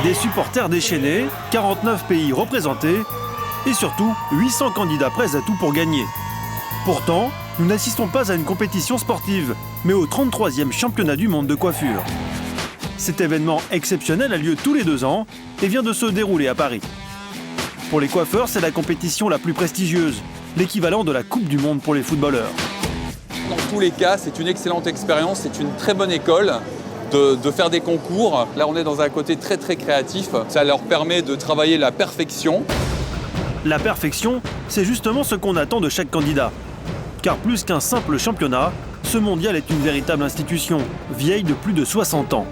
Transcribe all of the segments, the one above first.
Des supporters déchaînés, 49 pays représentés et surtout 800 candidats prêts à tout pour gagner. Pourtant, nous n'assistons pas à une compétition sportive, mais au 33e championnat du monde de coiffure. Cet événement exceptionnel a lieu tous les 2 ans et vient de se dérouler à Paris. Pour les coiffeurs, c'est la compétition la plus prestigieuse, l'équivalent de la Coupe du Monde pour les footballeurs. Dans tous les cas, c'est une excellente expérience, c'est une très bonne école de faire des concours. Là, on est dans un côté très créatif. Ça leur permet de travailler la perfection. La perfection, c'est justement ce qu'on attend de chaque candidat. Car plus qu'un simple championnat, ce mondial est une véritable institution, vieille de plus de 60 ans.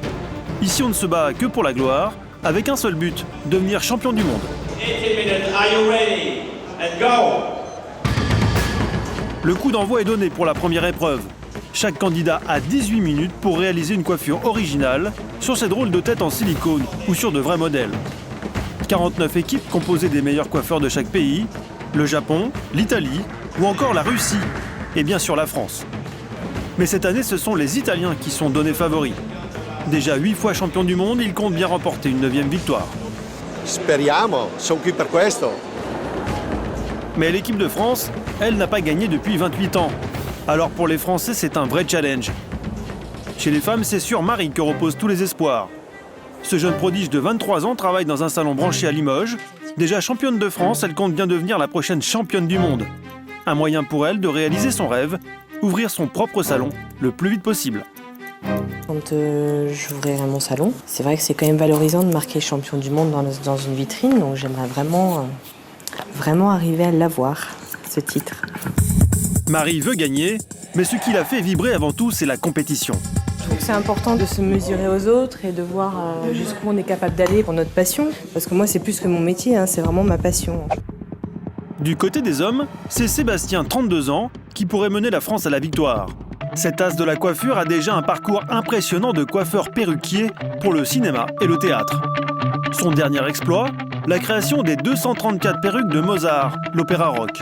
Ici, on ne se bat que pour la gloire, avec un seul but, devenir champion du monde. 18 minutes, are you ready? And go! Le coup d'envoi est donné pour la première épreuve. Chaque candidat a 18 minutes pour réaliser une coiffure originale sur ces drôles de têtes en silicone ou sur de vrais modèles. 49 équipes composées des meilleurs coiffeurs de chaque pays, le Japon, l'Italie ou encore la Russie et bien sûr la France. Mais cette année, ce sont les Italiens qui sont donnés favoris. Déjà 8 fois champions du monde, ils comptent bien remporter une 9e victoire. Speriamo, sono qui per questo. Mais l'équipe de France, elle n'a pas gagné depuis 28 ans. Alors pour les Français, c'est un vrai challenge. Chez les femmes, c'est sur Marie que reposent tous les espoirs. Ce jeune prodige de 23 ans travaille dans un salon branché à Limoges. Déjà championne de France, elle compte bien devenir la prochaine championne du monde. Un moyen pour elle de réaliser son rêve, ouvrir son propre salon le plus vite possible. Quand j'ouvrirai mon salon, c'est vrai que c'est quand même valorisant de marquer champion du monde dans une vitrine, donc j'aimerais vraiment arriver à l'avoir, ce titre. Marie veut gagner, mais ce qui la fait vibrer avant tout, c'est la compétition. Je trouve que c'est important de se mesurer aux autres et de voir jusqu'où on est capable d'aller pour notre passion. Parce que moi, c'est plus que mon métier, hein, c'est vraiment ma passion. Du côté des hommes, c'est Sébastien, 32 ans, qui pourrait mener la France à la victoire. Cet as de la coiffure a déjà un parcours impressionnant de coiffeur perruquier pour le cinéma et le théâtre. Son dernier exploit, la création des 234 perruques de Mozart, l'opéra rock.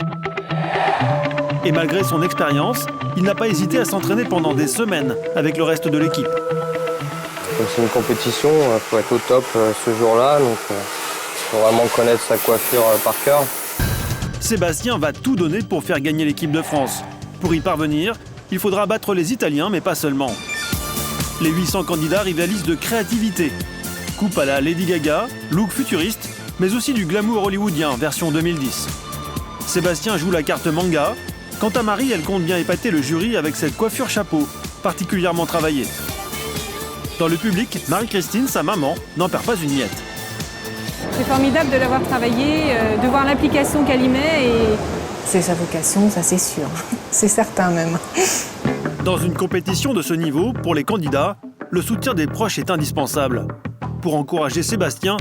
Et malgré son expérience, il n'a pas hésité à s'entraîner pendant des semaines avec le reste de l'équipe. Comme c'est une compétition, il faut être au top ce jour-là, donc il faut vraiment connaître sa coiffure par cœur. Sébastien va tout donner pour faire gagner l'équipe de France. Pour y parvenir, il faudra battre les Italiens, mais pas seulement. Les 800 candidats rivalisent de créativité. Coupe à la Lady Gaga, look futuriste, mais aussi du glamour hollywoodien, version 2010. Sébastien joue la carte manga. Quant à Marie, elle compte bien épater le jury avec cette coiffure chapeau, particulièrement travaillée. Dans le public, Marie-Christine, sa maman, n'en perd pas une miette. C'est formidable de l'avoir travaillé, de voir l'implication qu'elle y met et... C'est sa vocation, ça c'est sûr. C'est certain même. Dans une compétition de ce niveau, pour les candidats, le soutien des proches est indispensable. Pour encourager Sébastien,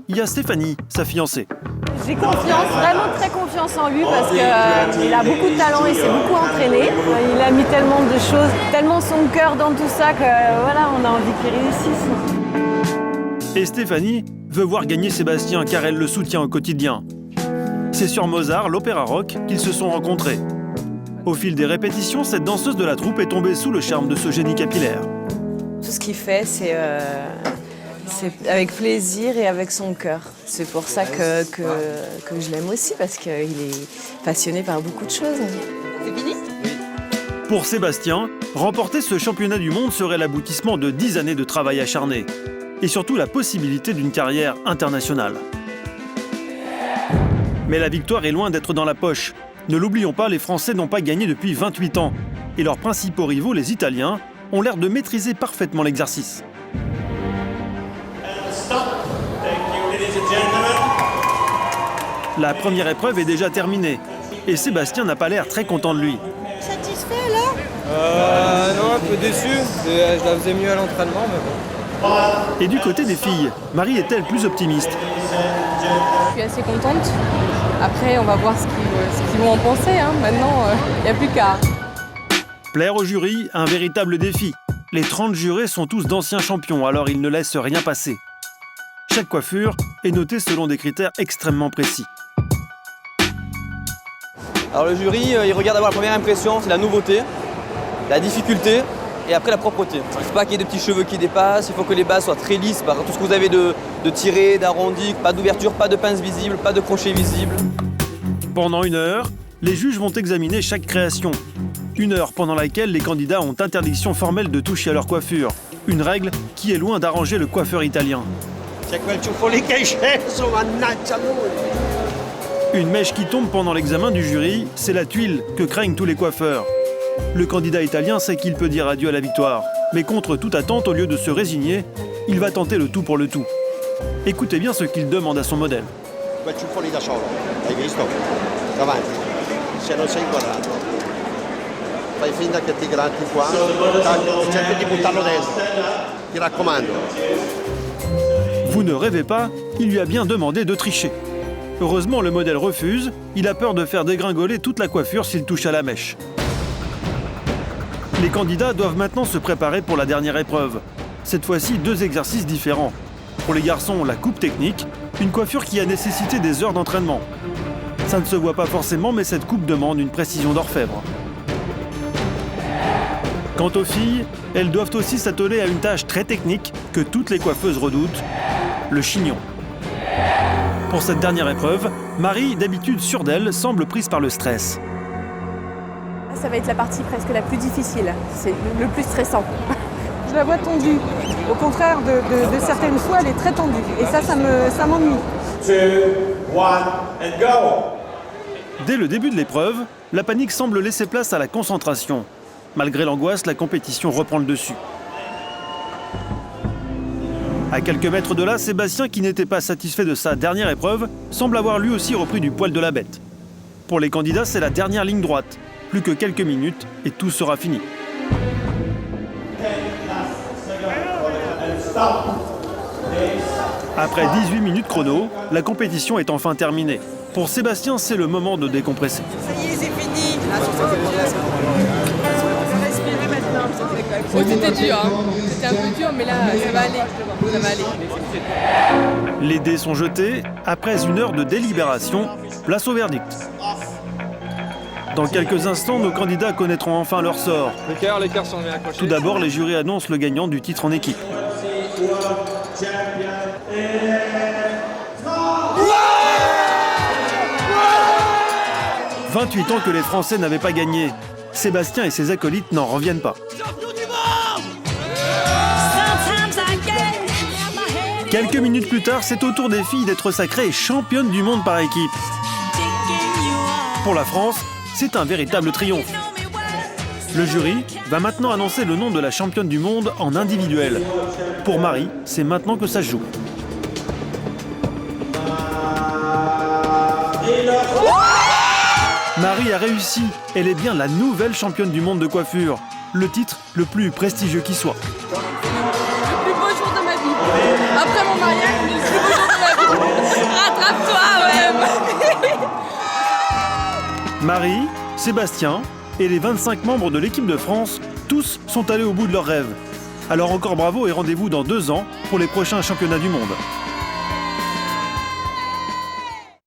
il y a Stéphanie, sa fiancée. J'ai confiance, vraiment très confiance en lui parce qu'il a beaucoup de talent et s'est beaucoup entraîné. Il a mis tellement de choses, tellement son cœur dans tout ça que voilà, on a envie qu'il réussisse. Et Stéphanie veut voir gagner Sébastien car elle le soutient au quotidien. C'est sur Mozart, l'opéra rock, qu'ils se sont rencontrés. Au fil des répétitions, cette danseuse de la troupe est tombée sous le charme de ce génie capillaire. Tout ce qu'il fait, c'est avec plaisir et avec son cœur. C'est pour ça que je l'aime aussi, parce qu'il est passionné par beaucoup de choses. C'est fini ? Pour Sébastien, remporter ce championnat du monde serait l'aboutissement de 10 années de travail acharné. Et surtout la possibilité d'une carrière internationale. Mais la victoire est loin d'être dans la poche. Ne l'oublions pas, les Français n'ont pas gagné depuis 28 ans. Et leurs principaux rivaux, les Italiens, ont l'air de maîtriser parfaitement l'exercice. La première épreuve est déjà terminée. Et Sébastien n'a pas l'air très content de lui. Satisfait là ? Non, un peu déçu. Je la faisais mieux à l'entraînement, mais bon. Et du côté des filles, Marie est-elle plus optimiste ? Je suis assez contente. Après, on va voir ce qu'ils vont en penser. Hein. Maintenant, il n'y a plus qu'à. Plaire au jury, un véritable défi. Les 30 jurés sont tous d'anciens champions, alors ils ne laissent rien passer. Chaque coiffure est notée selon des critères extrêmement précis. Alors le jury, il regarde d'abord la première impression, c'est la nouveauté, la difficulté, et après la propreté. Il ne faut pas qu'il y ait de petits cheveux qui dépassent, il faut que les bases soient très lisses par tout ce que vous avez de tiré, d'arrondi, pas d'ouverture, pas de pince visible, pas de crochet visible. Pendant 1 heure, les juges vont examiner chaque création. 1 heure pendant laquelle les candidats ont interdiction formelle de toucher à leur coiffure. Une règle qui est loin d'arranger le coiffeur italien. C'è quel ciuffo lì che è sceso, mannaggia lui. Une mèche qui tombe pendant l'examen du jury, c'est la tuile que craignent tous les coiffeurs. Le candidat italien sait qu'il peut dire adieu à la victoire. Mais contre toute attente, au lieu de se résigner, il va tenter le tout pour le tout. Écoutez bien ce qu'il demande à son modèle. Quel ciuffo lì da solo, hai visto? Davanti, se non sei inquadrato. Fai finta che ti gratti qua, e cerchi di buttarlo dentro. Ti raccomando. Vous ne rêvez pas, il lui a bien demandé de tricher. Heureusement, le modèle refuse, il a peur de faire dégringoler toute la coiffure s'il touche à la mèche. Les candidats doivent maintenant se préparer pour la dernière épreuve. Cette fois-ci, 2 exercices différents. Pour les garçons, la coupe technique, une coiffure qui a nécessité des heures d'entraînement. Ça ne se voit pas forcément, mais cette coupe demande une précision d'orfèvre. Quant aux filles, elles doivent aussi s'atteler à une tâche très technique que toutes les coiffeuses redoutent, le chignon. Pour cette dernière épreuve, Marie, d'habitude sûre d'elle, semble prise par le stress. Ça va être la partie presque la plus difficile, c'est le plus stressant. Je la vois tendue. Au contraire de certaines fois, elle est très tendue. Et ça m'ennuie. 2, 1, and go! Dès le début de l'épreuve, la panique semble laisser place à la concentration. Malgré l'angoisse, la compétition reprend le dessus. À quelques mètres de là, Sébastien, qui n'était pas satisfait de sa dernière épreuve, semble avoir lui aussi repris du poil de la bête. Pour les candidats, c'est la dernière ligne droite. Plus que quelques minutes et tout sera fini. Après 18 minutes chrono, la compétition est enfin terminée. Pour Sébastien, c'est le moment de décompresser. Ça y est, c'est fini. Respirer maintenant. C'était dur, hein. C'était un peu dur, mais là, ça va aller. Ça va aller. Les dés sont jetés. Après 1 heure de délibération, place au verdict. Dans quelques instants, nos candidats connaîtront enfin leur sort. Les cœurs sont bien accrochés. Tout d'abord, les jurys annoncent le gagnant du titre en équipe. 28 ans que les Français n'avaient pas gagné. Sébastien et ses acolytes n'en reviennent pas. Quelques minutes plus tard, c'est au tour des filles d'être sacrées championnes du monde par équipe. Pour la France, c'est un véritable triomphe. Le jury va maintenant annoncer le nom de la championne du monde en individuel. Pour Marie, c'est maintenant que ça se joue. Marie a réussi. Elle est bien la nouvelle championne du monde de coiffure. Le titre le plus prestigieux qui soit. Le plus beau jour de ma vie. Après mon mariage, le plus beau jour de ma vie. Rattrape-toi, même. Marie, Sébastien et les 25 membres de l'équipe de France, tous sont allés au bout de leur rêve. Alors encore bravo et rendez-vous dans 2 ans pour les prochains championnats du monde.